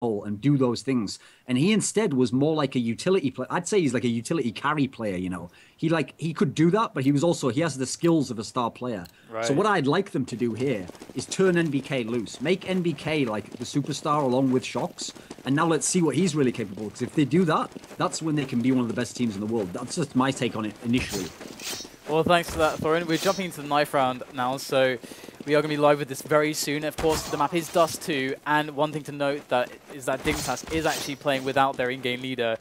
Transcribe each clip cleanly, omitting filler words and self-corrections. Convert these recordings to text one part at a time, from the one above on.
and do those things. And he instead was more like a utility player. I'd say he's like a utility carry player, you know. He could do that, but he has the skills of a star player. Right. So what I'd like them to do here is turn NBK loose. Make NBK like the superstar along with shox. And now let's see what he's really capable. Because if they do that, that's when they can be one of the best teams in the world. That's just my take on it initially. Well, thanks for that, Thorin. We're jumping into the knife round now, so we are going to be live with this very soon. Of course, the map is Dust 2, and one thing to note is that Dignitas is actually playing without their in-game leader,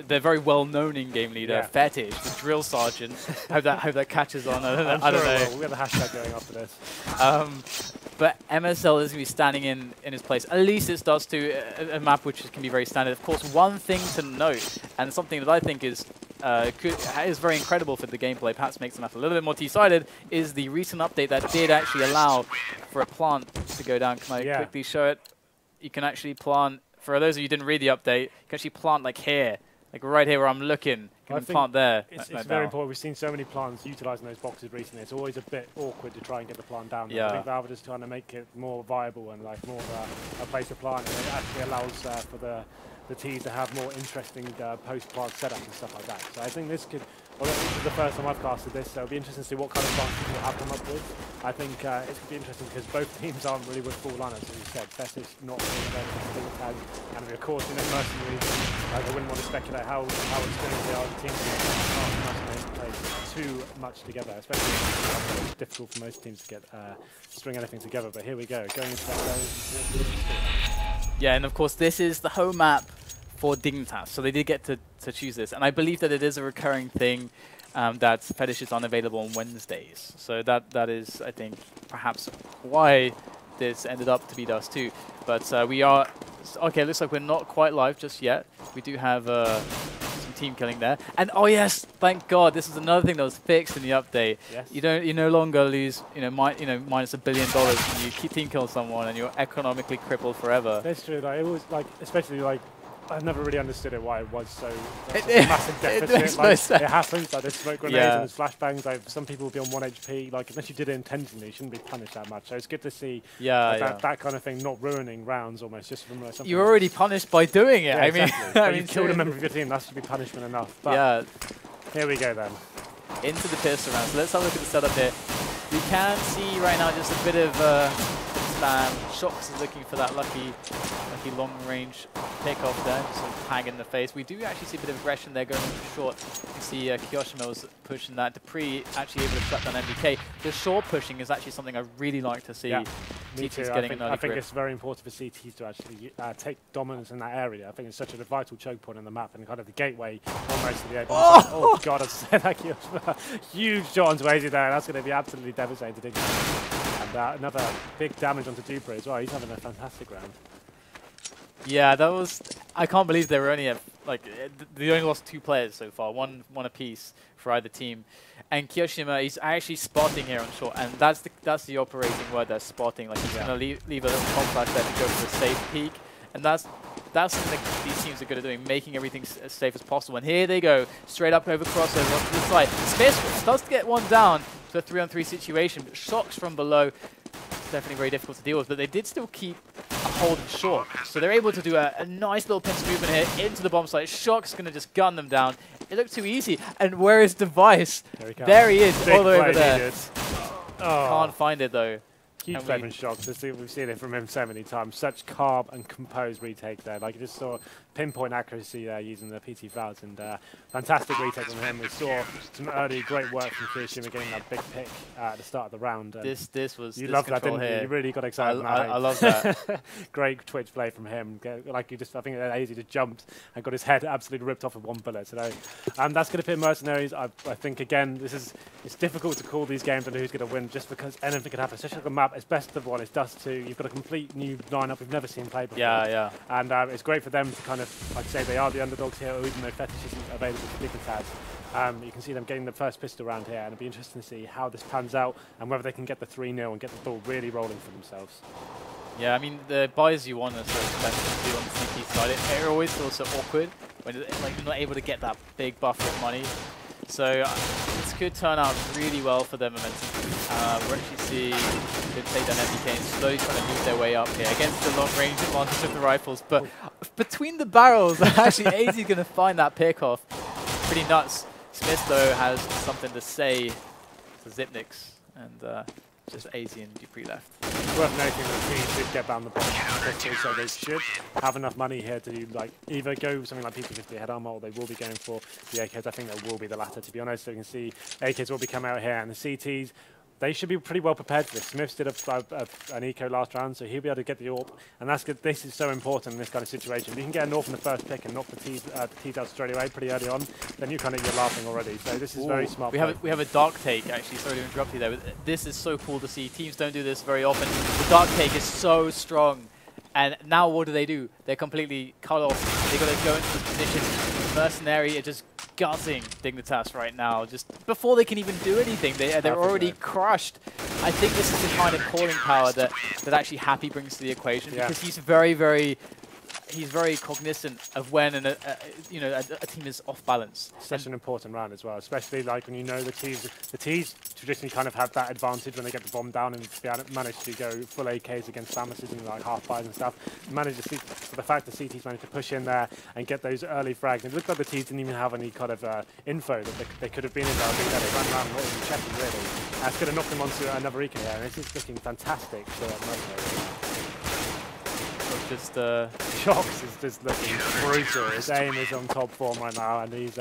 their very well-known in-game leader, FeTiSh, the drill sergeant. hope that catches on. I don't know. We'll get the hashtag going after this. But MSL is going to be standing in his place. At least it's Dust 2, a map which can be very standard. Of course, one thing to note, and something that I think is very incredible for the gameplay, perhaps makes the map a little bit more T-sided, is the recent update that did actually allow for a plant to go down. Can I quickly show it? You can actually plant, for those of you who didn't read the update, you can actually plant like here, like right here where I'm looking. You can plant there. It's very important. We've seen so many plants utilising those boxes recently. It's always a bit awkward to try and get the plant down. Yeah. I think Valve are just trying to make it more viable and like more of a place to plant. And it actually allows for the teams to have more interesting post-plant setup and stuff like that. So I think this could, well, this is the first time I've casted this, so it'll be interesting to see what kind of plants people have come up with. I think it's going to be interesting because both teams aren't really with full lineups, as you said. FaceIT's not really there and of course, you know, Mercenary, I wouldn't want to speculate how experienced they are. The teams can't play too much together, especially it's difficult for most teams to get string anything together. But here we go, going into that. Yeah, and of course this is the home map for Dignitas, so they did get to choose this. And I believe that it is a recurring thing that FeTiSh is unavailable on Wednesdays. So that is, I think, perhaps why this ended up to be Dust 2. But we are, okay, it looks like we're not quite live just yet. We do have some team killing there. And oh yes, thank God, this is another thing that was fixed in the update. Yes. You no longer lose, minus $1 billion when you team kill someone and you're economically crippled forever. That's true. Like, it was like, especially like, I've never really understood it why it was so massive deficit. It happens. Like there's smoke grenades and there's flashbangs. Like some people will be on 1 HP. Like unless you did it intentionally, you shouldn't be punished that much. So it's good to see that kind of thing not ruining rounds almost just from something. You're already punished by doing it. Yeah, I mean, exactly. You killed a member of your team. That should be punishment enough. But here we go then. Into the pistol round. So let's have a look at the setup here. We can see right now just a bit of spam. shox is looking for that lucky long-range pick-off there, just sort of tag in the face. We do actually see a bit of aggression there going for short. You see Kiyoshima was pushing that. dupreeh actually able to shut down NBK. The short pushing is actually something I really like to see. Yeah, me too. I think grip. it's very important for CTs to actually take dominance in that area. I think it's such a vital choke point on the map and kind of the gateway almost to the A. Oh God, I said that Kiyoshima. Huge shot onto aizy there. That's going to be absolutely devastating. And another big damage onto dupreeh as well. He's having a fantastic round. Yeah, that was. I can't believe they were only they only lost 2 players so far, one apiece for either team. And Kiyoshima, he's actually spotting here on short, and that's the operating word. That's spotting. Like he's gonna leave a little pop flash there to go for the safe peek, and that's something that these teams are good at doing, making everything as safe as possible. And here they go, straight up over crossover onto the side. SmithZz does get one down to a 3-on-3 situation, but shox from below. It's definitely very difficult to deal with, but they did still keep a hold of short. So they're able to do a nice little pinch movement here into the bomb site. shox going to just gun them down. It looked too easy. And where is Device? There he is, all the way over there. Can't find it though. Huge play from shox. We've seen it from him so many times. Such calm and composed retake there. Like you just saw pinpoint accuracy there using the PT Valves, and fantastic retake from him. We saw some early great work from Kiyoshima getting that big pick at the start of the round. This was you loved that, didn't you? You really got excited. I love that. Great twitch play from him. Like I think aizy just jumped and got his head absolutely ripped off with 1 bullet. So that's going to pin Mercenaries. I think again it's difficult to call these games and who's going to win just because anything can happen. Especially on the map. It's best of one. It's Dust 2. You've got a complete new lineup we've never seen play before. Yeah. And it's great for them to kind of, like I say, they are the underdogs here, even though FeTiSh isn't available for Dignitas. You can see them getting the first pistol round here, and it'll be interesting to see how this pans out and whether they can get the 3-0 and get the ball really rolling for themselves. Yeah, I mean, the buys you want are so expensive to do on the CT side. It always feels so awkward when you're not able to get that big buffer of money. So this could turn out really well for their momentum. We're actually seeing them take down NBK and slowly trying to move their way up here against the long range advantage of the rifles. But between the barrels, actually aizy is going to find that pickoff. Pretty nuts. SmithZz though has something to say to Xyp9x, and just aizy and dupreeh left. It's worth noting that teams did get down the bottom quickly, so they should have enough money here to like either go something like P250 head armor, or they will be going for the AKs. I think that will be the latter, to be honest. So you can see AKs will be coming out here, and the CTs, they should be pretty well prepared for this. SmithZz did an eco last round, so he'll be able to get the AWP, and that's good. This is so important in this kind of situation. If you can get an AWP in the first pick and knock the T's out straight away pretty early on, then you're laughing already. So this is very smart. We have a dark take, actually. Sorry to interrupt you there, but this is so cool to see. Teams don't do this very often. The dark take is so strong, and now what do? They're completely cut off. They got to go into this position. Mercenary are just gutting Dignitas right now, just before they can even do anything. They're already crushed. I think this is the kind of calling power that actually Happy brings to the equation, because he's very cognizant of when a team is off balance. Such an important round as well, especially like when you know the T's traditionally kind of have that advantage when they get the bomb down and manage to go full AKs against Samuses and like half buys and stuff. Manage to see, for the fact the CTs managed to push in there and get those early frags. It looked like the T's didn't even have any kind of info that they could have been in there. They ran around not even checking really. That's going to knock them onto another eco here, and this is looking fantastic for Mercenary. Just shox is just looking brutal. His aim is on top form right now, and he's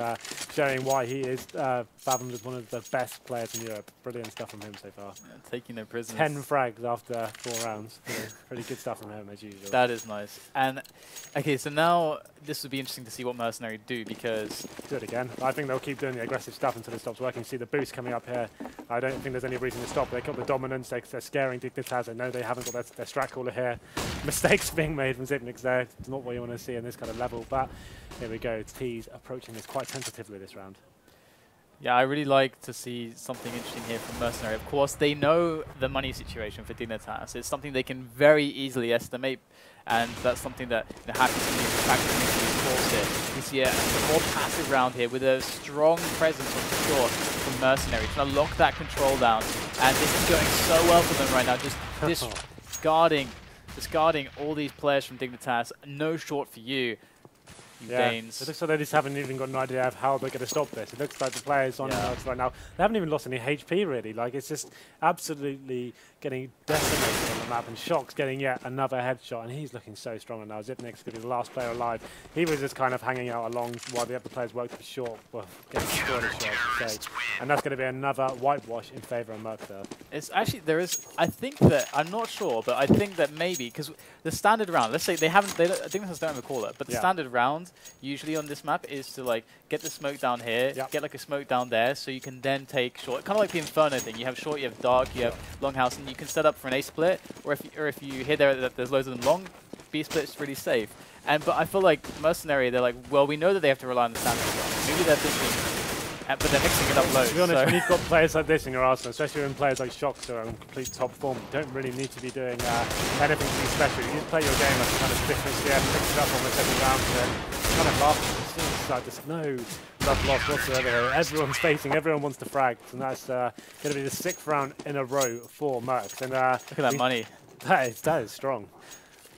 showing why he is fathomed as one of the best players in Europe. Brilliant stuff from him so far. Yeah, taking no prisoners. 10 frags after 4 rounds. Pretty good stuff from him as usual. That is nice. And okay, so now this would be interesting to see what Mercenary do, because do it again. I think they'll keep doing the aggressive stuff until it stops working. See the boost coming up here. I don't think there's any reason to stop. They got the dominance. They're scaring Dignitas. They know they haven't got their strat caller here. Mistakes being made from Xyp9x there. It's not what you want to see in this kind of level, but here we go. T's approaching this quite tentatively this round. Yeah, I really like to see something interesting here from Mercenary. Of course, they know the money situation for Dignitas. It's something they can very easily estimate, and that's something that Happy's going to factor into these calls here. We see a more passive round here with a strong presence on the shore from Mercenary, trying to lock that control down, and this is going so well for them right now, just discarding all these players from Dignitas. No short for you. Danes. It looks like they just haven't even got an idea of how they're going to stop this. It looks like the players on right now, they haven't even lost any HP really. Like, it's just absolutely getting decimated on the map, and shox getting yet another headshot, and he's looking so strong now. Xyp9x is going to be the last player alive. He was just kind of hanging out along while the other players worked to be short. Well, getting destroyed, I should say. And that's going to be another whitewash in favour of Merc there. It's actually, there is, I think that, I'm not sure, but I think that maybe, because the standard round, let's say I think this don't have a caller, but the standard round usually on this map is to like get the smoke down here, get like a smoke down there, so you can then take short, kind of like the Inferno thing. You have short, you have dark, you have longhouse, and you can set up for an A split, or if you hear that there's loads of them long, B split is pretty safe. But I feel like Mercenary, they're like, well, we know that they have to rely on the standard round. Maybe they're thinking, but they're mixing it up loads. To be honest, when you've got players like this in your arsenal, especially when players like shox are on complete top form, you don't really need to be doing anything too special. You just play your game like a kind of different CS, mix it up almost every round, and kind of laughing. It's like there's no love lost whatsoever here. Everyone's facing, everyone wants to frag, and that's going to be the 6th round in a row for Mercs. And look at that money. That is strong.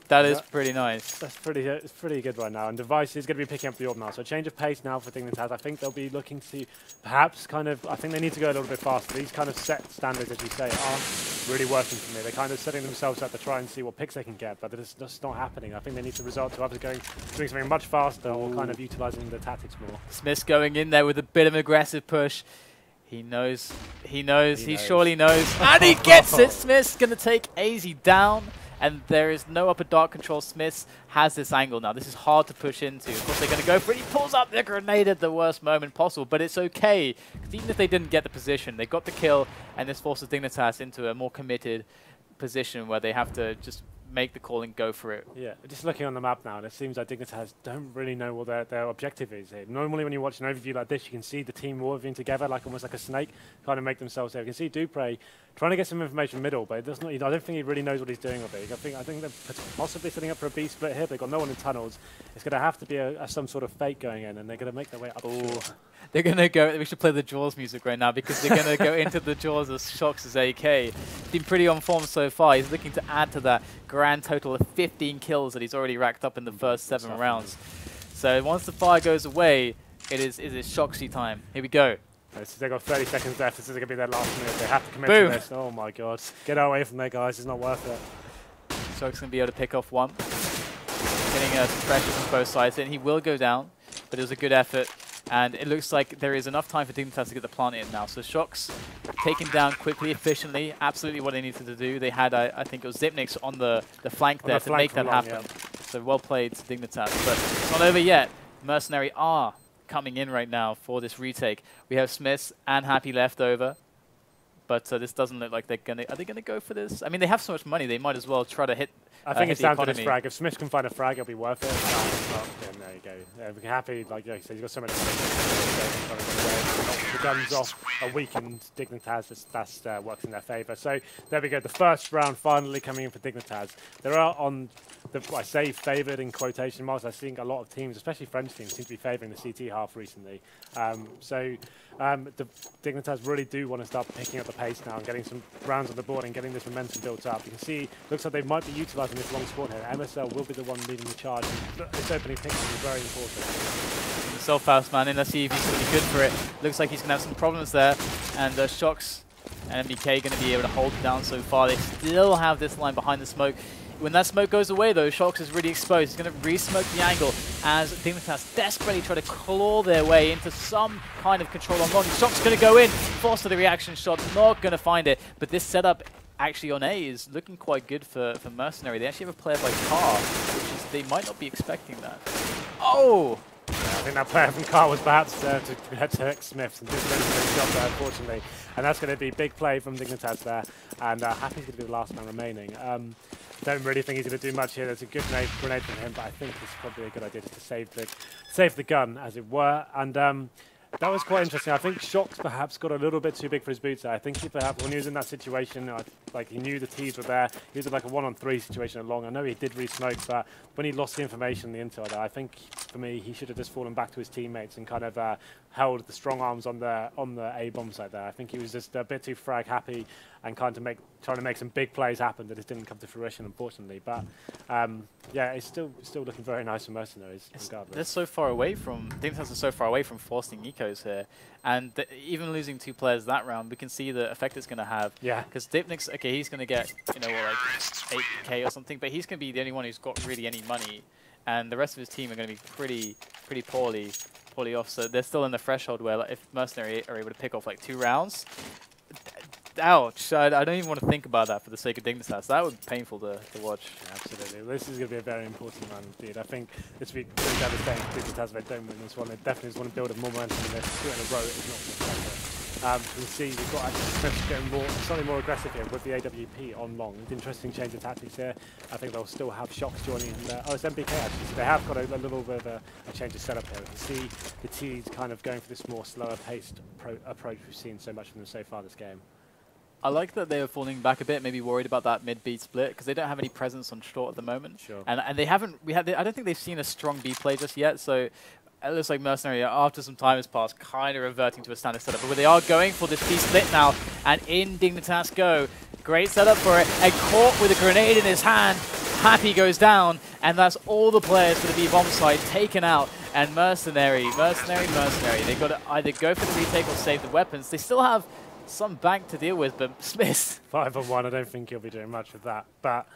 That is pretty nice. That's it's pretty good right now. And Device is going to be picking up the orb now. So a change of pace now for Dignitas. I think they'll be looking to perhaps kind of, I think they need to go a little bit faster. These kind of set standards, as you say, aren't really working for me. They're kind of setting themselves up to try and see what picks they can get, but it's just not happening. I think they need to resort to either doing something much faster or kind of utilising the tactics more. SmithZz going in there with a bit of an aggressive push. He knows. He surely knows. And he gets it! SmithZz going to take aizy down. And there is no upper dark control. SmithZz has this angle now. This is hard to push into. Of course, they're going to go for it. He pulls up the grenade at the worst moment possible, but it's okay. Because even if they didn't get the position, they got the kill, and this forces Dignitas into a more committed position where they have to just make the call and go for it. Yeah, just looking on the map now, and it seems like Dignitas don't really know what their objective is here. Normally when you watch an overview like this, you can see the team moving together like almost like a snake, trying to make themselves there. You can see dupreeh trying to get some information middle, but it does not, I don't think he really knows what he's doing with it. I think they're possibly setting up for a B split here. They've got no one in tunnels. It's going to have to be some sort of fake going in, and they're going to make their way up. They're going to go, we should play the Jaws music right now, because they're going to go into the Jaws as shox AK. Been pretty on form so far. He's looking to add to that grand total of 15 kills that he's already racked up in the first 7 rounds. So once the fire goes away, it is shoxy time. Here we go. They've got 30 seconds left. This is going to be their last minute. They have to commit Boom. to this. Oh my god. Get away from there, guys. It's not worth it. shox going to be able to pick off one. Getting some pressure from both sides. And he will go down, but it was a good effort. And it looks like there is enough time for Dignitas to get the plant in now. So shox taken down quickly, efficiently. Absolutely what they needed to do. They had, I think it was Zipnix on the flank there to make that happen. So well played to Dignitas. But it's not over yet. Mercenary are coming in right now for this retake. We have SmithZz and Happy left over, but this doesn't look like they're gonna. Are they gonna go for this? I mean, they have so much money, they might as well try to hit. I think it's down to this frag. If SmithZz can find a frag, it'll be worth it. Then there you go. Yeah, we're happy. Like you said, you've got so many. The guns off a weakened Dignitas. That works in their favour. So there we go. The first round finally coming in for Dignitas. There are on. I say favoured in quotation marks. I think a lot of teams, especially French teams, seem to be favouring the CT half recently. The Dignitas really do want to start picking up the pace now and getting some rounds on the board and getting this momentum built up. You can see, looks like they might be utilising this long spawn here. MSL will be the one leading the charge. This opening pick is very important. Self-house man in. Let's see if he's going to be good for it. Looks like he's going to have some problems there. And shox and NBK going to be able to hold it down so far. They still have this line behind the smoke. When that smoke goes away, though, shox is really exposed. He's going to re-smoke the angle as Dignitas desperately try to claw their way into some kind of control on long. shox going to go in, force to the reaction shot, not going to find it. But this setup actually on A is looking quite good for Mercenary. They actually have a player by Car, which is, they might not be expecting that. Oh! I think that player from Car was perhaps to protect Smith and didn't really do a job there, unfortunately. And that's going to be big play from Dignitas there. And Happy's going to be the last man remaining. Don't really think he's going to do much here. There's a good grenade from him, but I think it's probably a good idea just to save the gun, as it were. And that was quite interesting. I think shox perhaps got a little bit too big for his boots there. I think he perhaps, when he was in that situation, like he knew the T's were there. He was in like a 1-on-3 situation along. I know he did re-smoke, but when he lost the information, the intel there, I think for me he should have just fallen back to his teammates and kind of held the strong arms on the A bomb site there. I think he was just a bit too frag happy and kind of trying to make some big plays happen that just didn't come to fruition, unfortunately. But yeah, it's still looking very nice for Mercenaries, regardless. They're so far away from, Dignitas are so far away from forcing ecos here, and even losing 2 players that round, we can see the effect it's going to have. Yeah. Because Dipnix, okay, he's going to get, you know, like 8k or something, but he's going to be the only one who's got really any money, and the rest of his team are going to be pretty poorly off. So they're still in the threshold where, like, if Mercenary are able to pick off like 2 rounds. Ouch, I don't even want to think about that for the sake of Dignitas. That would be painful to watch. Yeah, absolutely. This is going to be a very important round indeed. I think this would be really devastating for Dignitas if they don't win this one. They definitely just want to build up more momentum in this. 2 in a row is not going to happen. You can see we've got actually Smith getting slightly more aggressive here with the AWP on long. Interesting change of tactics here. I think they'll still have shox joining. Oh, it's NBK actually. So they have got a little bit of a change of setup here. You can see the T's kind of going for this more slower paced approach we've seen so much from them so far this game. I like that they were falling back a bit, maybe worried about that mid-B split, because they don't have any presence on short at the moment. Sure. And they haven't, I don't think they've seen a strong B play just yet, so it looks like Mercenary, after some time has passed, kind of reverting to a standard setup. But they are going for this B split now, and in Dignitas go. Great setup for it, and caught with a grenade in his hand. Happy goes down, and that's all the players for the B bomb site taken out. And Mercenary, they've got to either go for the retake or save the weapons. They still have some bank to deal with, but SmithZz. 5-on-1, I don't think he'll be doing much with that. But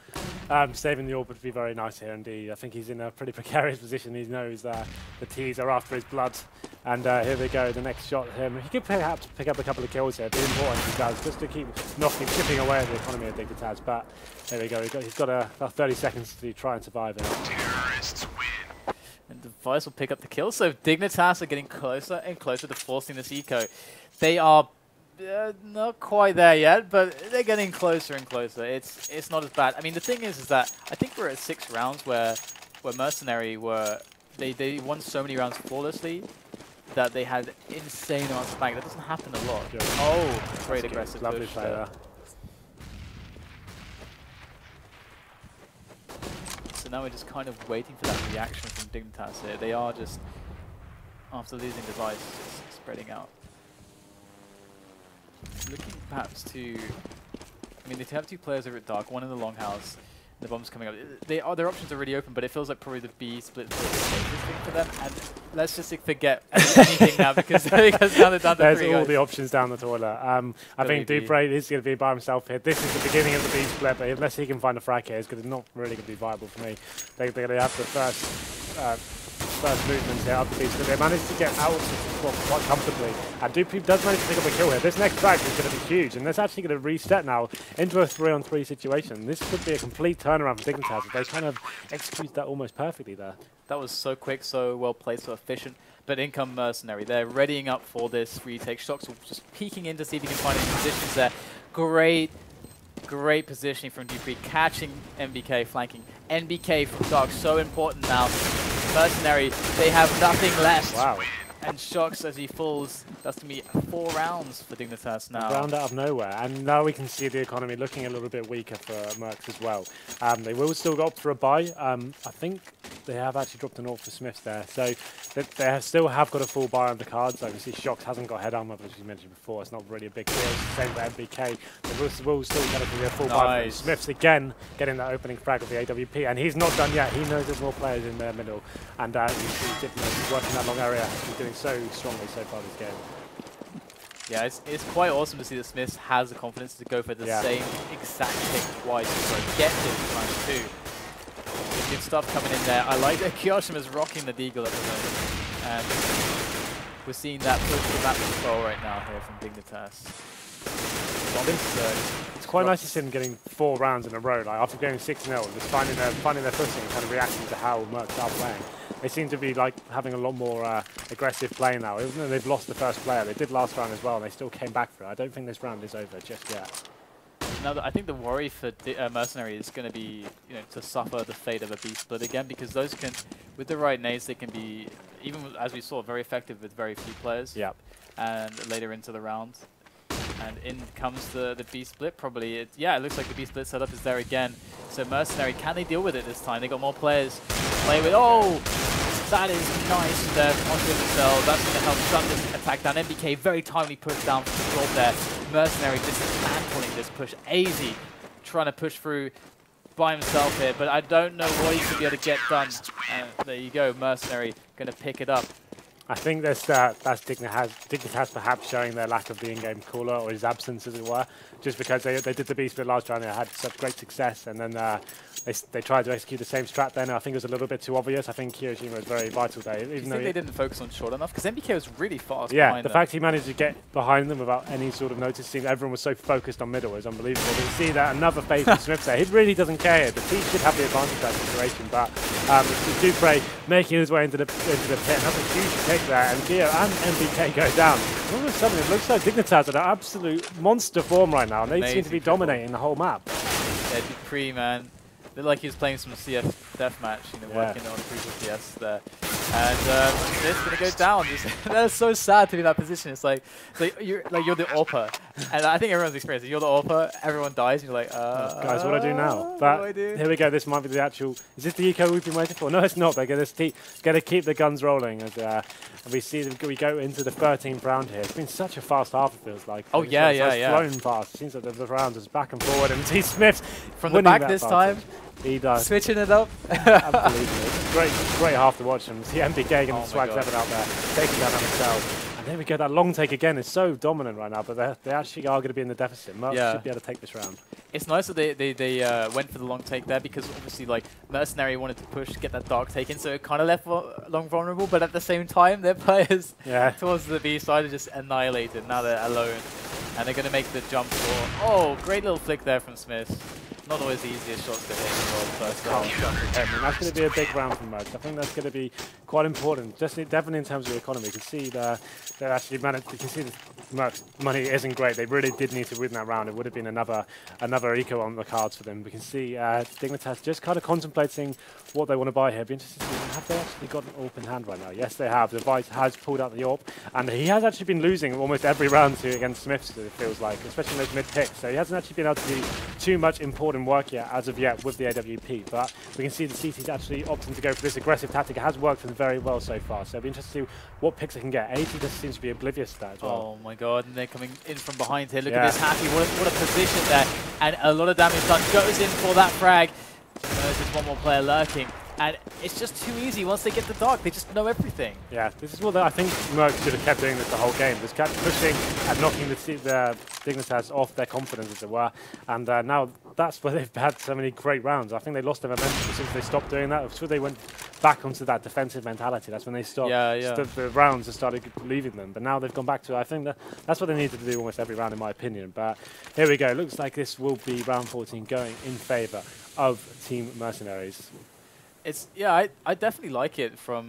saving the orb would be very nice here indeed. I think he's in a pretty precarious position. He knows that the T's are after his blood. And here they go, the next shot him. He could perhaps pick up a couple of kills here. It'd be important if he does, just to keep chipping away at the economy of Dignitas. But there we go, he's got about 30 seconds to try and survive it. Terrorists win. And Device will pick up the kill. So Dignitas are getting closer and closer to forcing this eco. They are not quite there yet, but they're getting closer and closer. It's not as bad. I mean, the thing is that I think we're at 6 rounds where Mercenary they won so many rounds flawlessly that they had insane amounts of bank. That doesn't happen a lot. Good. Oh, great That's aggressive lovely push play there. So now we're just kind of waiting for that reaction from Dignitas here. They are just, after losing device, just spreading out. Looking perhaps to, I mean, they have 2 players over at Dark, one in the longhouse. The bomb's coming up. Their options are really open, but it feels like probably the B split is the safest thing for them. And let's just forget anything now because now they're down to 3 There's all guys. the options down the toilet. I think Dupreeh is going to be by himself here. This is the beginning of the B split, but unless he can find a frag here, it's not really going to be viable for me. They're going to have the first movements here up the B split. They managed to get out of the spot quite comfortably. And Dupreeh does manage to pick up a kill here. This next frag is going to be huge, and that's actually going to reset now into a 3-on-3 situation. This could be a complete turnaround for Dignitas. They kind of execute that almost perfectly there. That was so quick, so well played, so efficient. But in come Mercenary. They're readying up for this retake. shox just peeking in to see if he can find any positions there. Great positioning from Dupreeh, catching NBK, flanking. NBK from Dark, so important now. Mercenary, they have nothing left. Wow. And shox as he falls. That's going to be 4 rounds for Dignitas now. Round out of nowhere, and now we can see the economy looking a little bit weaker for Mercs as well. They will still go up for a buy. I think they have actually dropped an AWP for SmithZz there, so they still have got a full buy on the cards. I can see shox hasn't got head armor, as you mentioned before. It's not really a big deal. It's the same for NBK. They will still get a full buy. SmithZz again getting that opening frag of the AWP, and he's not done yet. He knows there's more players in their middle, and you see Dignitas working that long area. He's doing so strongly so far this game. Yeah, it's quite awesome to see that SmithZz has the confidence to go for the same exact pick twice. So get this times 2. Good stuff coming in there. I like that Kiyoshima's rocking the deagle at the moment. And we're seeing that push for map control right now here from Dignitas. It's quite nice to see them getting 4 rounds in a row, like after going 6-0, just finding their footing and kind of reacting to how Mercs are playing. They seem to be like having a lot more aggressive play now, even though they've lost the first player. They did last round as well, and they still came back for it. I don't think this round is over just yet. Now, I think the worry for Mercenary is going to be, to suffer the fate of a B split again, because those can, with the right nades, they can be, even as we saw, very effective with very few players. Yep. And later into the round. And in comes the B split, probably. It looks like the B split setup is there again. So Mercenary, can they deal with it this time? They got more players to play with. Oh, that is nice there onto themselves. That's going to help shut this attack down. NBK very timely push down for the drop there. Mercenary dismantling this push. aizy trying to push through by himself here, but I don't know what he's going to be able to get done. There you go, Mercenary going to pick it up. I think that's Dignitas perhaps showing their lack of the in-game caller, or his absence, as it were, just because they did the B split last round and had such great success, and then they tried to execute the same strat then. I think it was a little bit too obvious. I think Kiyoshima was very vital there. Do you think they didn't focus on short enough? Because NBK was really fast Yeah, behind the fact he managed to get behind them without any sort of noticing, everyone was so focused on middle is unbelievable. You can see that another phase from SmithZz there. He really doesn't care. The team should have the advantage of that situation, but Dupreeh making his way into the pit, and that's a huge pick there, and Gio and NBK go down. All of a sudden, it looks like Dignitas are in absolute monster form right now, and they seem to be dominating the whole map. Yeah, Dupreeh, man. Looked like he was playing some CS deathmatch, working on crucial CS there. And it's going to go down. That's so sad to be in that position. It's like you're the AWPer, and I think everyone's experienced it. You're the AWPer, everyone dies, and you're like, guys, what do I do now? But here we go. This might be the actual. Is this the eco we've been waiting for? No, it's not. They're going to keep the guns rolling, and we go into the 13th round here. It's been such a fast half. It feels like. Oh yeah. Flown past. It seems like the round is back and forward, and see SmithZz from the back this time. He does. Switching it up. Unbelievable. Great half to watch him. See NBK getting the swag 7 out there, taking down himself. And there we go. That long take again is so dominant right now, but they actually are going to be in the deficit. Mercs should be able to take this round. It's nice that they went for the long take there, because obviously Mercenary wanted to push, get that dark take in, so it kind of left long vulnerable, but at the same time their players towards the B side are just annihilated. Now they're alone, and they're going to make the jump for, great little flick there from SmithZz. Not always the easiest shots to hit in the world first. That's going to be a big round for Mercs. I think that's going to be quite important, definitely in terms of the economy. You can see they're actually managed. You can see the Mercs' money isn't great. They really did need to win that round. It would have been another eco on the cards for them. We can see Dignitas just kind of contemplating what they want to buy here. Be interested to see, have they actually got an AWP in hand right now? Yes, they have. The Vice has pulled out the AWP, and he has actually been losing almost every round against SmithZz, it feels like, especially in those mid picks. So he hasn't actually been able to do too much important didn't work yet, as of yet, with the AWP, but we can see the CT's actually opting to go for this aggressive tactic. It has worked for them very well so far, so it'll be interesting to see what picks they can get. aizy just seems to be oblivious to that as well. Oh my god, and they're coming in from behind here. Look at this Happy, what a position there, and a lot of damage done. Goes in for that frag. There's just one more player lurking. And it's just too easy once they get the dark. They just know everything. Yeah, this is what I think Merc should have kept doing this the whole game. Just kept pushing and knocking the Dignitas off their confidence, as it were. And now that's where they've had so many great rounds. I think they lost their momentum since they stopped doing that. I'm sure they went back onto that defensive mentality. That's when they stopped. The rounds and started leaving them. But now they've gone back to it. I think that's what they needed to do almost every round, in my opinion. But here we go. Looks like this will be round 14 going in favour of Team Mercenaries. I definitely like it from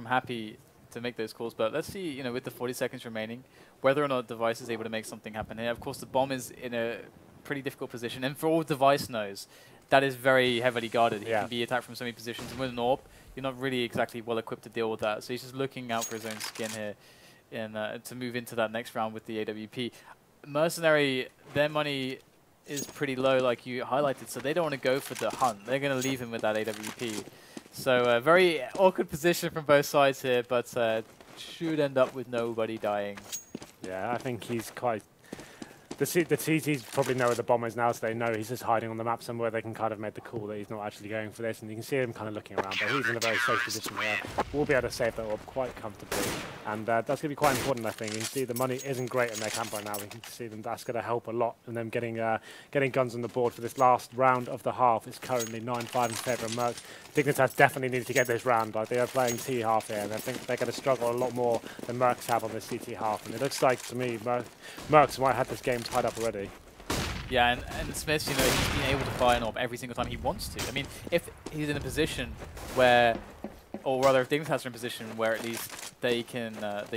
Happy to make those calls, but let's see, with the 40 seconds remaining, whether or not Device is able to make something happen here. Of course, the bomb is in a pretty difficult position, and for all Device knows, that is very heavily guarded. He can be attacked from so many positions, and with an AWP, you're not really exactly well equipped to deal with that. So he's just looking out for his own skin here, and to move into that next round with the AWP. Mercenary, their money is pretty low, like you highlighted, so they don't want to go for the hunt. They're going to leave him with that AWP. So very awkward position from both sides here, but should end up with nobody dying. Yeah, I think he's quite... The TTs probably know where the bomb is now, so they know he's just hiding on the map somewhere. They can kind of make the call that he's not actually going for this, and you can see him kind of looking around, but he's in a very safe position there. We'll be able to save that orb quite comfortably, and that's going to be quite important, I think. You can see the money isn't great in their camp right now. We can see them, that's going to help a lot in them getting guns on the board for this last round of the half. It's currently 9-5 in favour of Merc. Dignitas definitely needed to get this round. Like, they are playing T half here, and I think they're going to struggle a lot more than Mercs have on this CT half. And it looks like, to me, Mercs might have this game tied up already. Yeah, and SmithZz, he's been able to buy an AWP every single time he wants to. I mean, if he's in a position where, or rather, if Dignitas are in a position where at least they know that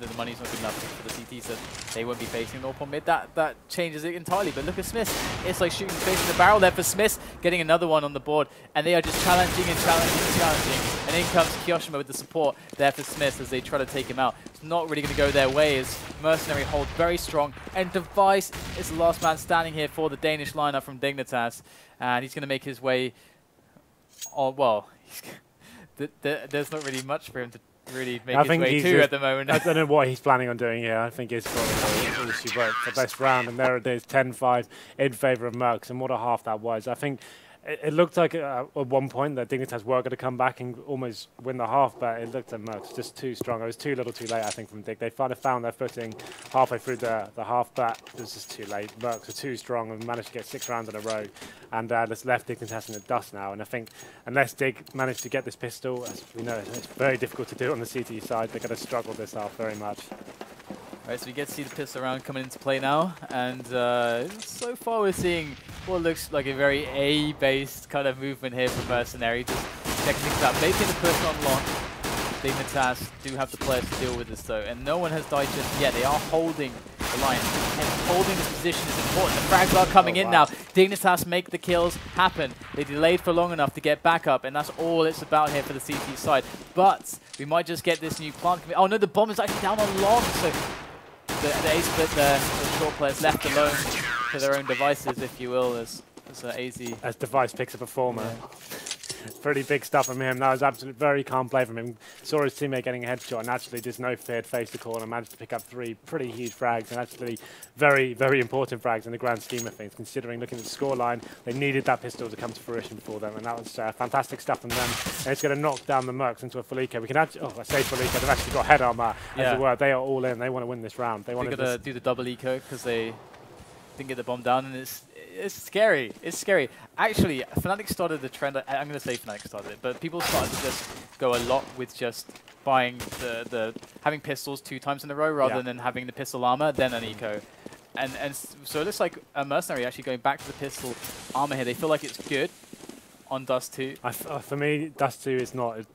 the money's not good enough for the CTs, that they won't be facing an AWP on mid, that changes it entirely. But look at SmithZz. It's like shooting fish in the barrel there for SmithZz, getting another one on the board, and they are just challenging and challenging and challenging. And in comes Kyoshima with the support there for SmithZz as they try to take him out. It's not really going to go their way as Mercenary hold very strong, and Device is the last man standing here for the Danish lineup from Dignitas, and he's going to make his way. Oh well, there's not really much for him to really make his way to at the moment. I don't know what he's planning on doing here. I think he's probably all she wrote for best round, and there it is, 10-5 in favour of Mercs, and what a half that was. I think it looked like at one point that Dignitas were going to come back and almost win the half, but it looked at Mercs just too strong. It was too little too late, I think, from Dig. They kind of found their footing halfway through the half, but it was just too late. Mercs are too strong and managed to get 6 rounds in a row, and that's left Dignitas in the dust now. And I think unless Dig managed to get this pistol, as we know, it's very difficult to do on the CT side. They're going to struggle this half very much. Right, so we get to see the pistol round coming into play now, and so far we're seeing what looks like a very A-based kind of movement here from Mercenary, just checking things out, making the push on lock. Dignitas do have the players to deal with this though, and no one has died just yet. They are holding the line, and holding this position is important. The frags are coming in now. Dignitas make the kills happen. They delayed for long enough to get back up, and that's all it's about here for the CT side. But we might just get this new plant. Oh no, the bomb is actually down on long, so the A split there, the short players left alone to their own devices, if you will, as aizy. As Device picks a performer. Yeah. Pretty big stuff from him. That was absolutely very calm play from him. Saw his teammate getting a headshot and actually just no fear, faced the corner, managed to pick up 3 pretty huge frags, and actually very, very important frags in the grand scheme of things, considering looking at the scoreline, they needed that pistol to come to fruition for them, and that was fantastic stuff from them. And it's going to knock down the Mercs into a Felico. We can actually, I say Felico, they've actually got head armor, as it were. They are all in. They want to win this round. They want to do the double eco because they didn't get the bomb down, and it's scary. It's scary. Actually, Fnatic started the trend. I'm going to say Fnatic started it, but people started to just go a lot with just buying having pistols 2 times in a row rather than having the pistol armor, then an eco. And so it looks like a Mercenary actually going back to the pistol armor here. They feel like it's good on Dust 2. For me, Dust 2 is not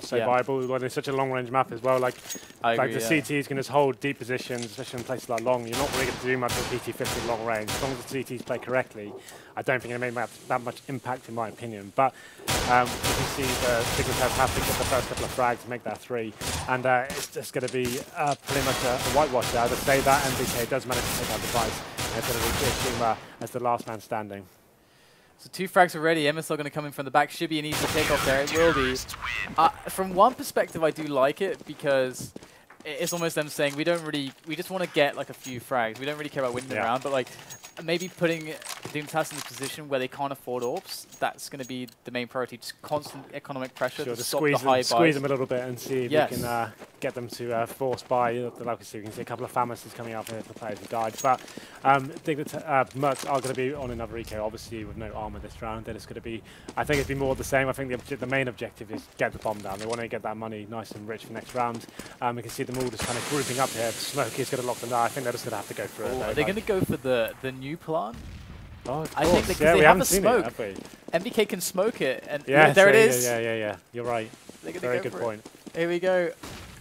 so viable when it's such a long range map as well. Like the CTs can just hold deep positions, especially in places like long. You're not really going to do much with PT50 long range. As long as the CTs play correctly, I don't think it made that much impact in my opinion. But you can see the Dignitas have to get the first couple of frags to make that 3, and it's just going to be pretty much a whitewash there. To say that NBK does manage to take out Device, It's going to be Shima as the last man standing. So 2 frags already. MSL going to come in from the back. Should be an easy takeoff there. It will be. From one perspective, I do like it because it's almost them saying we just want to get like a few frags. We don't really care about winning the round, but like maybe putting Dignitas in the position where they can't afford AWPs, that's going to be the main priority. Just constant economic pressure to stop the high buys. Squeeze them a little bit and see if we can get them to force buy. Like we see, we can see a couple of Famouses coming up here for players who died. But Mercs are going to be on another eco, obviously with no armor this round. Then it's going to be, I think it'd be more of the same. I think the main objective is get the bomb down. They want to get that money nice and rich for next round. We can see them all just kind of grouping up here. Smoke is going to lock them down. I think they're just going to have to go through it. Are they going to go for the new plan? Oh, I think because they have the smoke. NBK can smoke it, and there it is. Yeah. You're right. Very good point. Here we go.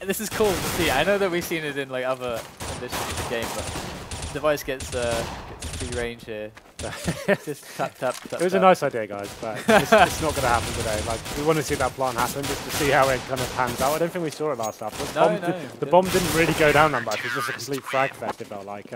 This is cool to see. I know that we've seen it in like other conditions of the game, but device gets free range here. Just tap. It was a nice idea, guys, but it's not going to happen today. Like we want to see that plan happen just to see how it kind of pans out. I don't think we saw it last half. The bomb didn't really go down that much. It was just a complete frag fest. It felt like.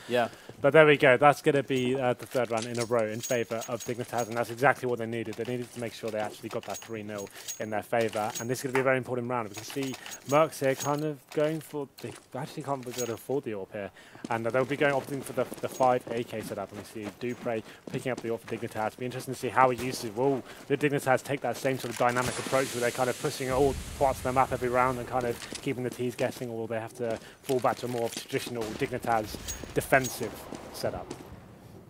Yeah. But there we go. That's going to be the 3rd round in a row in favour of Dignitas, and that's exactly what they needed. They needed to make sure they actually got that 3-0 in their favour, and this is going to be a very important round. We can see Mercs here kind of going for... They actually can't be able to afford the AWP here, and they'll be opting for the 5 AK setup, and we see Dupreeh picking up the AWP for Dignitas. It'll be interesting to see how he uses it. Will the Dignitas take that same sort of dynamic approach where they're kind of pushing all parts of the map every round and kind of keeping the T's guessing, or will they have to fall back to a more traditional Dignitas defensive setup?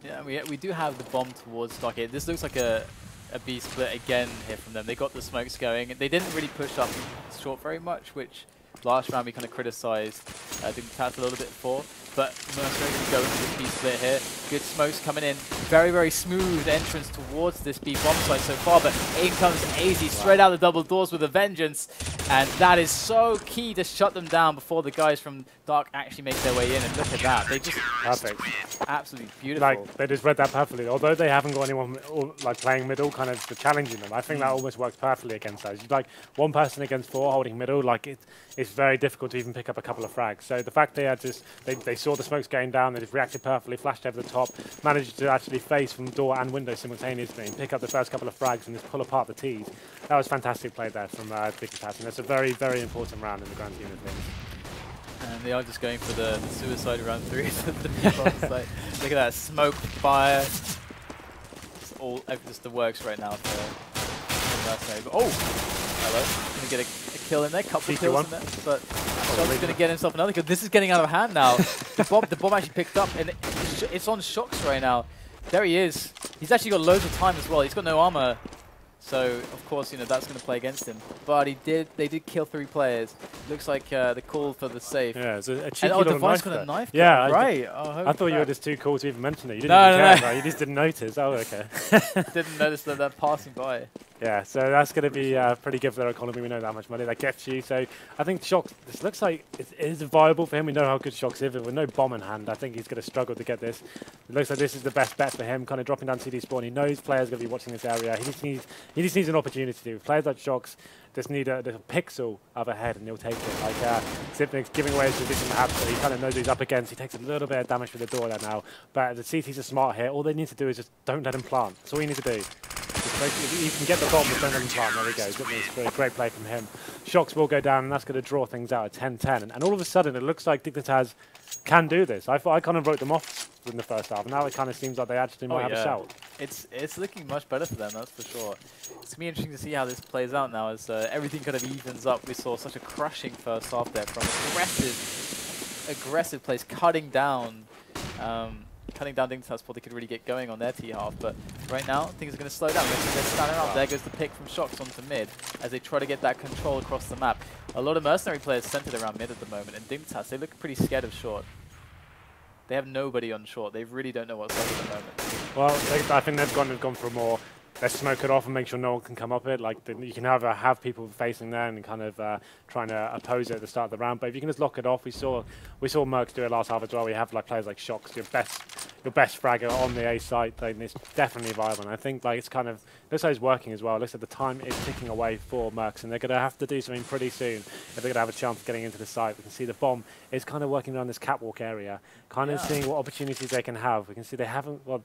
Yeah, we do have the bomb towards Stockade. This looks like a B split again here from them. They got the smokes going. They didn't really push up short very much, which last round we kind of criticized Dignitas a little bit for. But Mercenary going to go into this B split here. Good smokes coming in. Very, very smooth entrance towards this B bomb site so far. But in comes aizy straight out the double doors with a vengeance. And that is so key to shut them down before the guys from Dark actually make their way in. And look at that. They just... Perfect. Absolutely beautiful. Like, they just read that perfectly. Although they haven't got anyone like playing middle, kind of challenging them, I think that almost works perfectly against us. Like, 1 person against 4 holding middle, like, it's very difficult to even pick up a couple of frags. So the fact they had just... They saw the smokes going down, they just reacted perfectly, flashed over the top, managed to actually face from door and window simultaneously and pick up the first couple of frags and just pull apart the T's. That was fantastic play there from Dignitas, and it's a very, very important round in the grand scheme of things. And they are just going for the suicide round 3. Look at that, smoke, fire. It's all just the works right now for Mercenary. Oh! Hello. Gonna get a kill in there, couple of kills in there, but Shox gonna get himself another kill. This is getting out of hand now. The bomb actually picked up, and it's on Shox right now. There he is. He's actually got loads of time as well. He's got no armor, so of course that's going to play against him. But they did kill 3 players. Looks like the call for the safe. Yeah, it's a cheeky little Device knife. got a knife. Yeah, right. I thought you were just too cool to even mention it. You didn't even care. Right? You just didn't notice. Oh, okay. Didn't notice that passing by. Yeah, so that's going to be pretty good for their economy. We know how much money that gets you. So I think Shox, this looks like it is viable for him. We know how good Shox is. With no bomb in hand, I think he's going to struggle to get this. It looks like this is the best bet for him, kind of dropping down CD spawn. He knows players are going to be watching this area. He just needs an opportunity to. Players like Shox just need a pixel of a head and he'll take it. Like Zipnik's giving away his position map, so he kind of knows what he's up against. He takes a little bit of damage with the door there now. But the CTs are smart here. All they need to do is just don't let him plant. That's all you need to do. You can get the bomb, but don't let him plant. There we go. It's a great play from him. Shox will go down, and that's going to draw things out at 10-10. And all of a sudden, it looks like Dignitas can do this. I thought I kind of wrote them off in the first half. Now it kind of seems like they actually might have a shout. It's looking much better for them, that's for sure. It's going to be interesting to see how this plays out now as everything kind of evens up. We saw such a crushing first half there from aggressive plays, cutting down Dignitas before they could really get going on their T half. But right now, things are going to slow down. They're standing up. There goes the pick from Shox onto mid as they try to get that control across the map. A lot of Mercenary players centered around mid at the moment, and Dignitas, they look pretty scared of short. They have nobody on short. They really don't know what's up at the moment. Well, I think they've gone for more. Let's smoke it off and make sure no one can come up it. Like you can have people facing there and kind of trying to oppose it at the start of the round. But if you can just lock it off, we saw Mercs do it last half as well. We have like players like Shox, your your best fragger on the A site, then it's definitely viable. And I think like it's kind of looks like it's working as well. It looks like the time is ticking away for Mercs, and they're going to have to do something pretty soon if they're going to have a chance of getting into the site. We can see the bomb is kind of working around this catwalk area, kind of seeing what opportunities they can have. We can see they haven't. Well,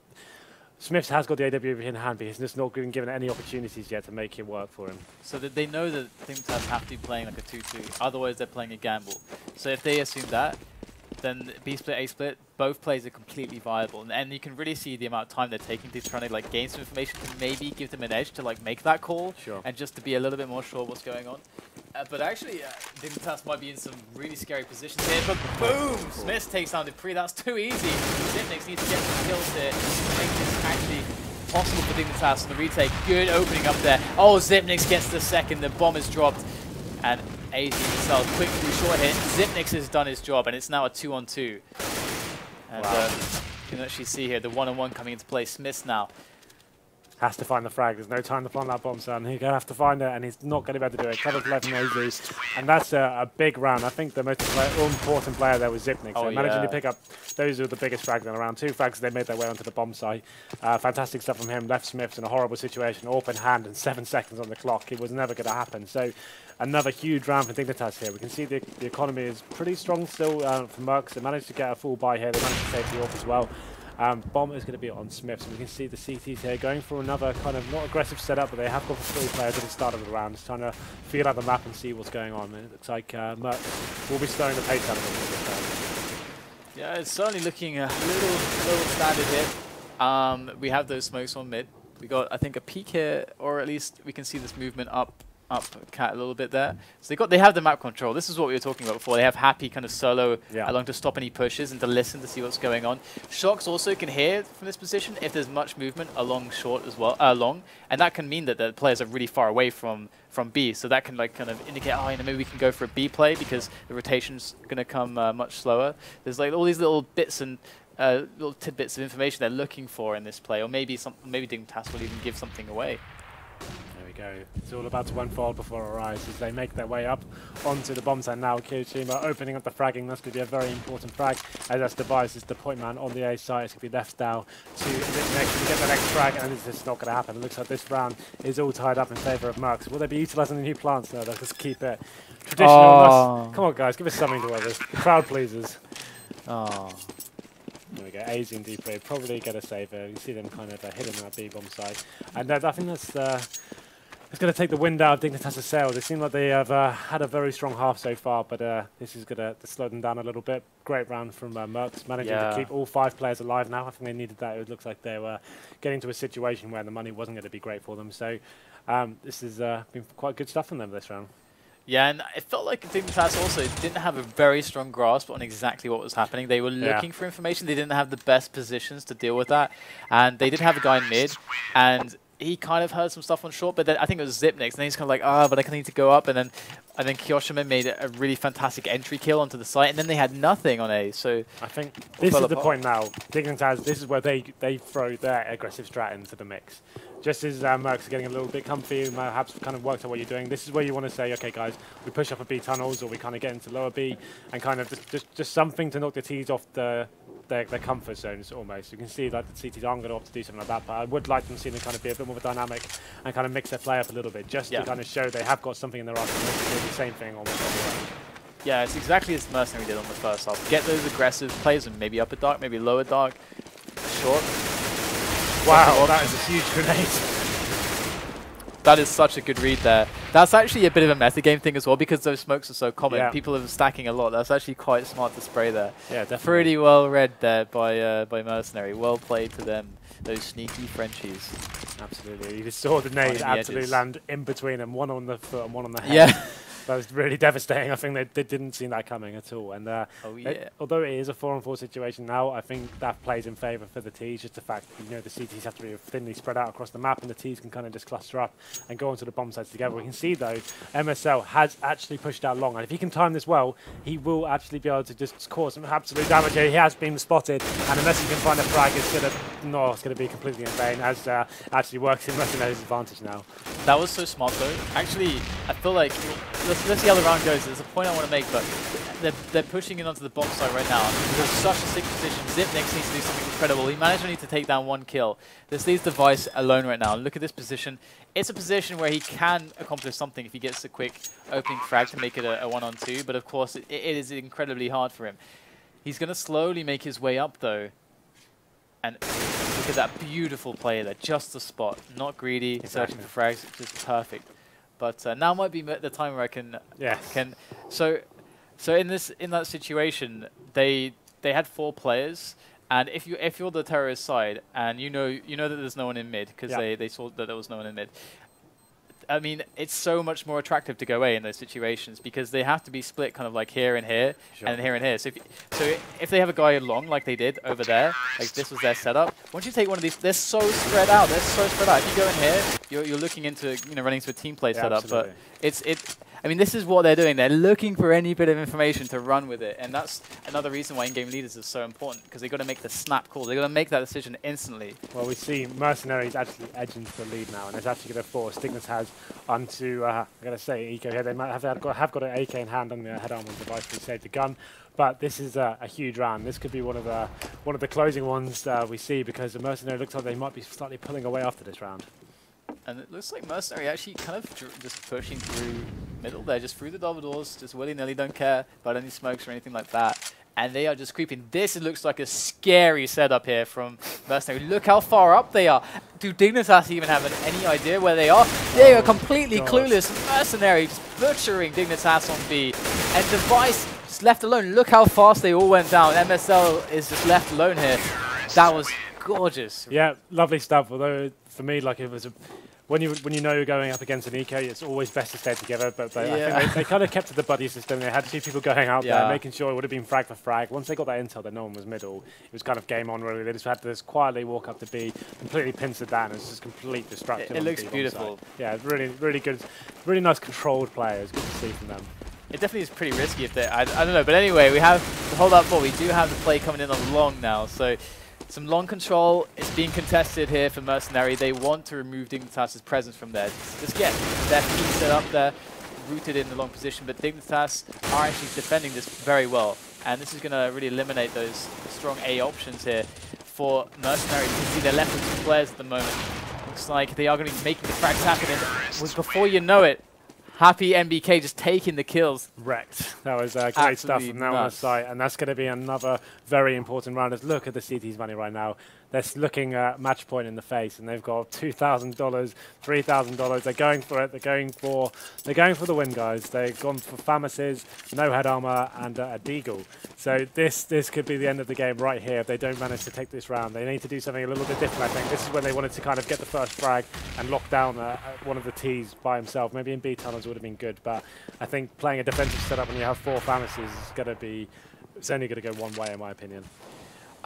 SmithZz has got the AWP in hand, but he's just not been given any opportunities yet to make it work for him. So that they know that Dignitas have to be playing like a 2-2, otherwise they're playing a gamble. So if they assume that, then B split, A split, both plays are completely viable, and you can really see the amount of time they're taking to try to like gain some information to maybe give them an edge to like make that call, and just to be a little bit more sure what's going on. But actually, Dignitas might be in some really scary positions here. But boom, SmithZz takes down dupreeh. That's too easy. Zipnix needs to get some kills here to make this actually possible for Dignitas on the retake. Good opening up there. Oh, Zipnix gets the second. The bomb is dropped, and aizy himself quickly short hit. Zipnix has done his job, and it's now a 2-on-2. And you can actually see here the 1-on-1 coming into play. SmithZz now has to find the frag. There's no time to plant that bomb, son. He's going to have to find it, and he's not going to be able to do it. Covered 11 aizy, and that's a big round. I think the most important player there was Zipnix. So managing to pick up those are the biggest frags in the round. 2 frags, they made their way onto the bomb site. Fantastic stuff from him. Left SmithZz in a horrible situation, open hand, and 7 seconds on the clock. It was never going to happen. So another huge round for Dignitas here. We can see the economy is pretty strong still for Mercs. They managed to get a full buy here. They managed to save the AWP as well. Bomb is going to be on SmithZz, so we can see the CTs here going for another kind of not aggressive setup, but they have got 3 players at the start of the round, just trying to feel out the map and see what's going on. And it looks like Mercs will be slowing the pace down a little bit. Yeah, it's certainly looking a little standard here. We have those smokes on mid. We got, I think, a peek here, or at least we can see this movement up cat a little bit there. So they have the map control. This is what we were talking about before. They have happy kind of solo along to stop any pushes and to listen to see what's going on. shox also can hear from this position if there's much movement along short as well, long, and that can mean that the players are really far away from B. So that can like kind of indicate, oh, you know, maybe we can go for a B play because the rotation's going to come much slower. There's like all these little bits and little tidbits of information they're looking for in this play, or maybe Dignitas will even give something away. Go. It's all about to unfold before our eyes as they make their way up onto the bomb site now. Kyoshima opening up the fragging. That's going to be a very important frag as that's devices the point man on the A side. It's going to be left down to next to get the next frag, and it's just not going to happen. It looks like this round is all tied up in favour of Mercs. Will they be utilising the new plants? No, they'll just keep it traditional. Come on, guys, give us something to wear this. The crowd pleasers. There we go. aizy and dupreeh probably get a save here. You see them kind of hidden in that B bomb site, and I think that's. It's going to take the wind out of Dignitas' sails. They seem like they have had a very strong half so far, but this is going to slow them down a little bit. Great round from Mercs, managing to keep all 5 players alive now. I think they needed that. It looks like they were getting to a situation where the money wasn't going to be great for them. So this has been quite good stuff from them this round. Yeah, and it felt like Dignitas also didn't have a very strong grasp on exactly what was happening. They were looking for information. They didn't have the best positions to deal with that. And they did have a guy in mid, and he kind of heard some stuff on short, but then I think it was Zipnix, and then he's kind of like, but I need to go up, and then Kyoshima made a really fantastic entry kill onto the site, and then they had nothing on A, so I think this is the point now. Dignitas, this is where they throw their aggressive strat into the mix. Just as Mercs are getting a little bit comfy, perhaps kind of worked out what you're doing, this is where you want to say, okay guys, we push up a B tunnels, or we kind of get into lower B, and kind of just something to knock the T's off their comfort zones almost. You can see like the CTs aren't going to opt to do something like that, but I would like them to see them kind of be a bit more of a dynamic and kind of mix their play up a little bit, just to kind of show they have got something in their arsenal to do the same thing almost everywhere. Yeah, it's exactly as Mercenary did on the first half. Get those aggressive plays and maybe upper dark, maybe lower dark, short. Wow, that is a huge grenade. That is such a good read there. That's actually a bit of a metagame thing as well, because those smokes are so common. Yeah. People are stacking a lot. That's actually quite smart to spray there. Yeah, definitely. Pretty well read there by Mercenary. Well played to them, those sneaky Frenchies. Absolutely. You just saw the nade absolutely land in between them, one on the foot and one on the head. Yeah. That was really devastating. I think they didn't see that coming at all. And although it is a 4-on-4 situation now, I think that plays in favour for the T's. Just the fact that, you know, the CTs have to be thinly spread out across the map, and the T's can kind of just cluster up and go onto the bomb sites together. We can see though, MSL has actually pushed out long, and if he can time this well, he will actually be able to just cause some absolute damage here. He has been spotted, and unless he can find a frag, it's going to be completely in vain. As actually works in Mercenary's advantage now. That was so smart though. Actually, I feel like let's see how the round goes. There's a point I want to make, but they're pushing in onto the bomb site right now. There's such a sick position. Xyp9x needs to do something incredible. He managed only to take down 1 kill. This leaves Device alone right now. Look at this position. It's a position where he can accomplish something if he gets a quick opening frag to make it a 1-on-2, but of course it is incredibly hard for him. He's going to slowly make his way up though. And look at that beautiful play there, just the spot, not greedy, searching for frags, just perfect. But now might be the time where I can. So in that situation, they had 4 players, and if you're the terrorist side and you know that there's no one in mid because they saw that there was no one in mid. I mean, it's so much more attractive to go A in those situations because they have to be split kind of like here and here and here and here. So if they have a guy long like they did over there, like this was their setup, once you take one of these, they're so spread out. They're so spread out. If you go in here, you're looking into running into a team play setup. Absolutely. But I mean, this is what they're doing. They're looking for any bit of information to run with it, and that's another reason why in-game leaders is so important because they've got to make the snap call. They've got to make that decision instantly. Well, we see Mercenary is actually edging to the lead now, and it's actually going to force Dignitas onto, I'm going to say, Eco here. They might have got an AK in hand on the head arm on Device to save the gun, but this is a huge round. This could be one of the closing ones we see because the Mercenary looks like they might be slightly pulling away after this round. And it looks like Mercenary actually kind of just pushing through middle there, just through the Dubourdeaux, just willy-nilly, don't care about any smokes or anything like that. And they are just creeping. This looks like a scary setup here from Mercenary. Look how far up they are. Do Dignitas even have any idea where they are? They are completely clueless. Mercenary just butchering Dignitas on B. And Device just left alone. Look how fast they all went down. MSL is just left alone here. That was gorgeous. Yeah, lovely stuff. Although for me, like it was when you know you're going up against an eco, it's always best to stay together. But I think they kind of kept to the buddy system. They had 2 people going out there, making sure it would have been frag for frag. Once they got that intel that no one was middle, it was kind of game on. Really, they just had to just quietly walk up to B, completely pincer down. It's just complete destruction. It looks beautiful. Yeah, really, really good, really nice controlled players. Good to see from them. It definitely is pretty risky if they. I don't know, but anyway, we have the hold up 4. We do have the play coming in on long now, so. Some long control is being contested here for Mercenary. They want to remove Dignitas' presence from there. Just get their feet set up there, rooted in the long position, but Dignitas are actually defending this very well. And this is going to really eliminate those strong A options here for Mercenary. You can see they're left with 2 players at the moment. Looks like they are going to be making the frags happen. And before you know it, happy NBK just taking the kills. Wrecked. That was great stuff from now on the site, and that's going to be another very important round. Let's look at the CT's money right now. They're looking at match point in the face, and they've got $2,000, $3,000. They're going for it. They're going for the win, guys. They've gone for Famises, no head armor, and a Deagle. So this could be the end of the game right here if they don't manage to take this round. They need to do something a little bit different, I think. This is when they wanted to kind of get the first frag and lock down one of the T's by himself. Maybe in B tunnels would have been good, but I think playing a defensive setup when you have 4 Famises is going to be, it's only going to go one way in my opinion.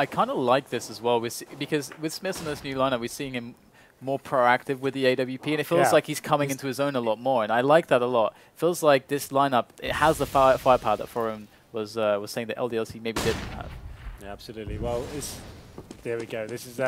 I kind of like this as well, because with SmithZz in this new lineup, we're seeing him more proactive with the AWP, and it feels like he's coming into his own a lot more, and I like that a lot. It feels like this lineup, it has the firepower that Forum was saying that LDLC maybe didn't have. Yeah, absolutely. Well, there we go. This is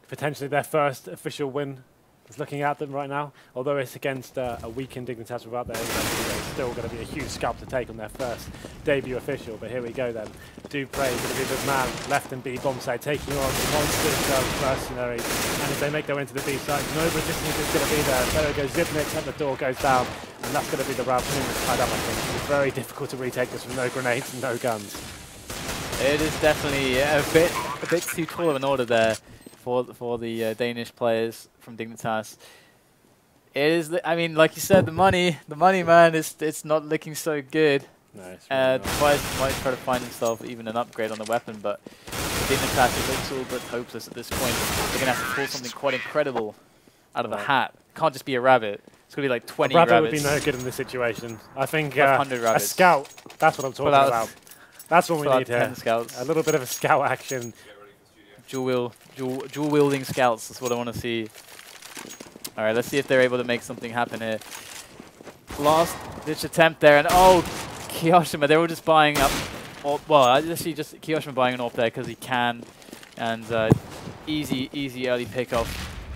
potentially their first official win. It's looking at them right now. Although it's against a weakened Dignitas without their it's still going to be a huge scalp to take on their first debut official. But here we go then. dupreeh is going to be the man left in B bomb side, taking on the monsters of Mercenary. And as they make their way into the B side, no resistance is going to be there. There goes Xyp9x and the door goes down. And that's going to be the round pretty much tied up, I think. It's very difficult to retake this with no grenades and no guns. It is definitely a bit too tall of an order there for the Danish players from Dignitas. It is, I mean, like you said, the money, man, it's not looking so good. No, it's really Device might try to find himself even an upgrade on the weapon, but Dignitas, it looks all but hopeless at this point. They're going to have to pull something quite incredible out of a hat. Can't just be a rabbit. It's going to be like 20 rabbits. A rabbit would be no good in this situation. I think 100 a rabbits. scout, that's what I'm talking about. That's what we need here. 10 scouts. A little bit of a scout action. Dual wielding scouts, that's what I want to see. Alright, let's see if they're able to make something happen here. Last ditch attempt there, and oh, Kioshima, they were just buying up. Well, I just see Kioshima buying an AWP there because he can, and easy early pickoff.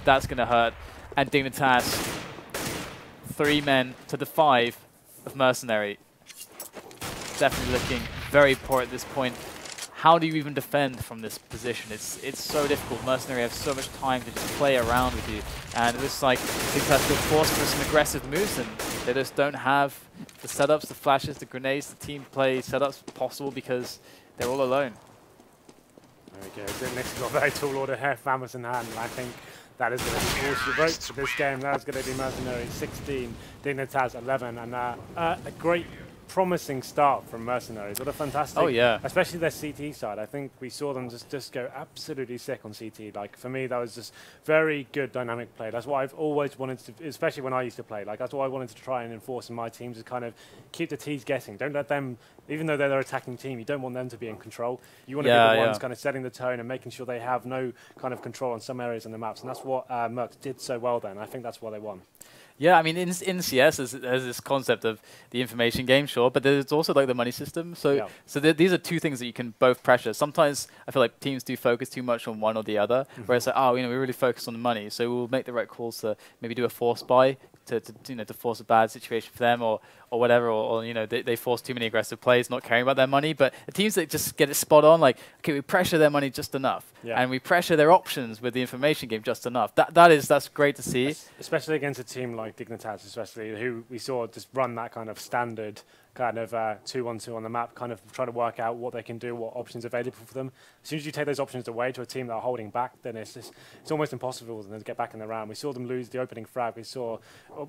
That's going to hurt. And Dignitas, 3 men to the 5. of Mercenary. Definitely looking very poor at this point. How do you even defend from this position? It's so difficult. Mercenary have so much time to just play around with you, and it looks like Dignitas feel forced for some aggressive moves, and they just don't have the setups, the flashes, the grenades, the team play setups possible because they're all alone. There we go. Dignitas got a very tall order here, Famous in hand, and I think that is going to be all she wrote for this game. That's going to be Mercenary 16, Dignitas 11, and a great promising start from Mercenaries. What a fantastic, especially their CT side. I think we saw them just go absolutely sick on CT. Like, for me, that was just very good dynamic play. That's what I've always wanted to, especially when I used to play. Like, that's what I wanted to try and enforce in my teams, is kind of keep the Ts guessing. Don't let them, even though they're their attacking team, you don't want them to be in control. You want to be the ones kind of setting the tone and making sure they have no kind of control on some areas in the maps. And that's what Mercs did so well then. I think that's why they won. Yeah, I mean, in CS, there's this concept of the information game, sure, but there's also like the money system. So, these are two things that you can both pressure. Sometimes I feel like teams do focus too much on one or the other, where it's like, oh, we really focus on the money, so we'll make the right calls to maybe do a force buy to force a bad situation for them, or whatever, or they force too many aggressive plays, not caring about their money. But the teams that just get it spot on, like, okay, we pressure their money just enough, and we pressure their options with the information game just enough. That's great to see, especially against a team like Dignitas, especially who we saw just run that kind of standard kind of 2-1-2 on the map, kind of try to work out what they can do, what options are available for them. As soon as you take those options away to a team that are holding back, then it's almost impossible for them to get back in the round. We saw them lose the opening frag. We saw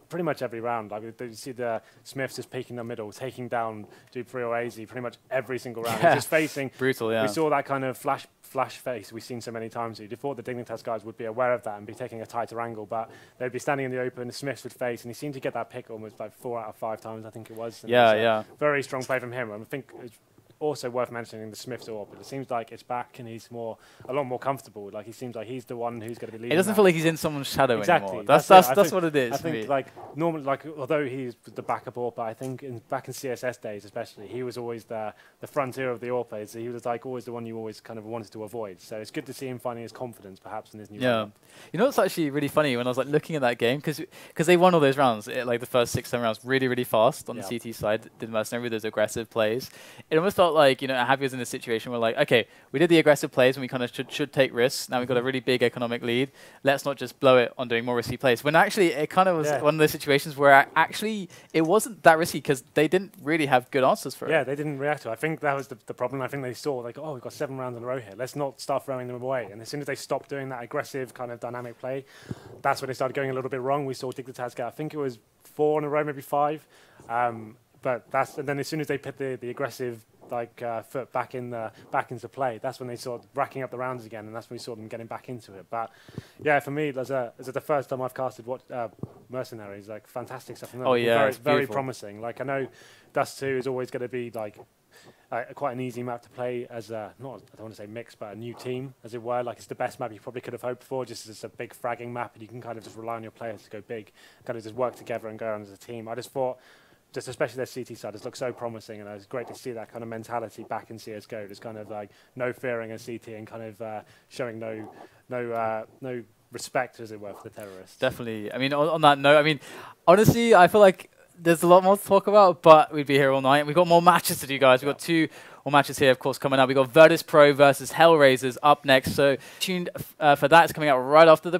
pretty much every round. Like, you see the SmithZz just peeking the middle, taking down dupreeh or aizy pretty much every single round. Just facing brutal. We saw that kind of flash face we've seen so many times. You'd thought the Dignitas guys would be aware of that and be taking a tighter angle, but they'd be standing in the open, the SmithZz would face, and he seemed to get that pick almost like 4 out of 5 times, I think it was. And very strong play from him. And I think it's also worth mentioning the SmithZz AWP, but it seems like it's back and he's a lot more comfortable. Like, he seems like he's the one who's going to be leading. It doesn't feel like he's in someone's shadow anymore. That's what it is. I think like normally, like, although he's the backup AWP, I think back in CSS days especially, he was always the frontier of the AWP. So he was like always the one you always kind of wanted to avoid. So it's good to see him finding his confidence perhaps in his new lineup. You know what's actually really funny, when I was like looking at that game, because they won all those rounds, like the first 6-7 rounds, really fast on the CT side, did Mercenary with those aggressive plays. It almost felt like, Happy was in a situation where, like, okay, we did the aggressive plays and we kind of should take risks. Now we've got a really big economic lead. Let's not just blow it on doing more risky plays. When actually it kind of was one of those situations where actually it wasn't that risky because they didn't really have good answers for it. Yeah, they didn't react to it. I think that was the problem. I think they saw, like, oh, we've got 7 rounds in a row here. Let's not start throwing them away. And as soon as they stopped doing that aggressive kind of dynamic play, that's when they started going a little bit wrong. We saw Dignitas get, I think it was 4 in a row, maybe 5. And then as soon as they put the aggressive foot back into play, that's when they started racking up the rounds again, and that's when we saw them getting back into it. But yeah, for me, as the first time I've casted Mercenaries, like, fantastic stuff. Very promising. Like, I know Dust 2 is always going to be like quite an easy map to play as I don't want to say mixed, but a new team, as it were. Like, it's the best map you probably could have hoped for, just as a big fragging map, and you can kind of just rely on your players to go big, kind of just work together and go around as a team. I just thought, especially their CT side, it looks so promising, and it was great to see that kind of mentality back in CSGO. Just kind of like no fearing a CT and kind of showing no respect, as it were, for the terrorists. Definitely. I mean, on that note, I mean, honestly, I feel like there's a lot more to talk about, but we'd be here all night. We've got more matches to do, guys. We've got 2 more matches here, of course, coming up. We've got Virtus.pro versus Hellraisers up next, so tuned for that. It's coming out right after the